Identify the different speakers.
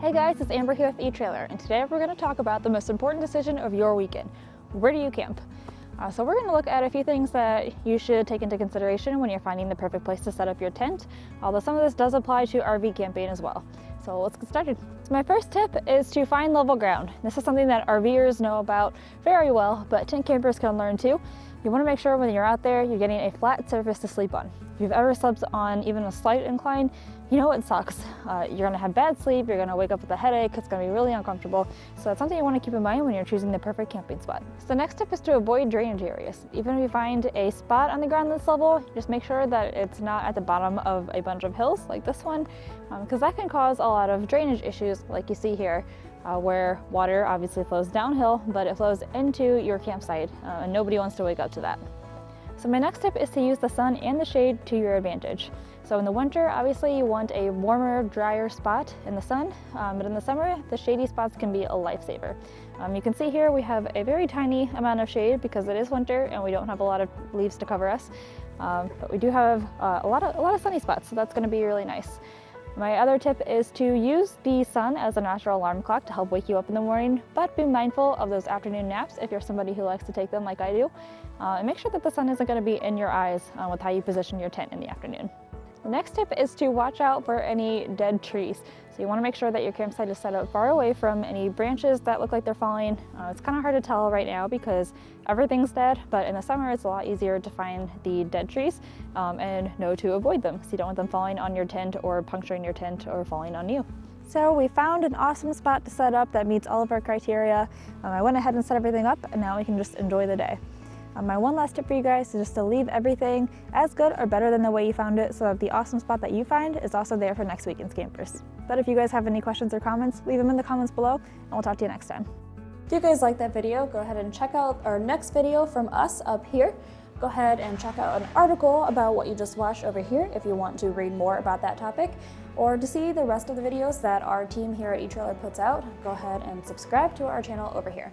Speaker 1: Hey guys, it's Amber here with eTrailer, and today we're going to talk about the most important decision of your weekend. Where do you camp? So we're going to look at a few things that you should take into consideration when you're finding the perfect place to set up your tent, although some of this does apply to RV camping as well. So let's get started. So my first tip is to find level ground. This is something that RVers know about very well, but tent campers can learn too. You want to make sure when you're out there, you're getting a flat surface to sleep on. If you've ever slept on even a slight incline, you know it sucks. You're going to have bad sleep, you're going to wake up with a headache, it's going to be really uncomfortable. So that's something you want to keep in mind when you're choosing the perfect camping spot. So the next tip is to avoid drainage areas. Even if you find a spot on the ground that's level, just make sure that it's not at the bottom of a bunch of hills like this one, because that can cause a lot of drainage issues like you see here. Where water obviously flows downhill, but it flows into your campsite, and nobody wants to wake up to that. So my next tip is to use the sun and the shade to your advantage. So in the winter, obviously you want a warmer, drier spot in the sun, but in the summer, the shady spots can be a lifesaver. You can see here we have a very tiny amount of shade because it is winter and we don't have a lot of leaves to cover us, but we do have a lot of sunny spots, so that's going to be really nice. My other tip is to use the sun as a natural alarm clock to help wake you up in the morning, but be mindful of those afternoon naps if you're somebody who likes to take them like I do, and make sure that the sun isn't going to be in your eyes with how you position your tent in the afternoon. The next tip is to watch out for any dead trees. So you want to make sure that your campsite is set up far away from any branches that look like they're falling. It's kind of hard to tell right now because everything's dead, but in the summer it's a lot easier to find the dead trees and know to avoid them. So you don't want them falling on your tent or puncturing your tent or falling on you. So we found an awesome spot to set up that meets all of our criteria. I went ahead and set everything up, and now we can just enjoy the day. My one last tip for you guys is just to leave everything as good or better than the way you found it so that the awesome spot that you find is also there for next weekend's campers. But if you guys have any questions or comments, leave them in the comments below, and we'll talk to you next time. If you guys like that video, go ahead and check out our next video from us up here. Go ahead and check out an article about what you just watched over here if you want to read more about that topic, or to see the rest of the videos that our team here at eTrailer puts out, go ahead and subscribe to our channel over here.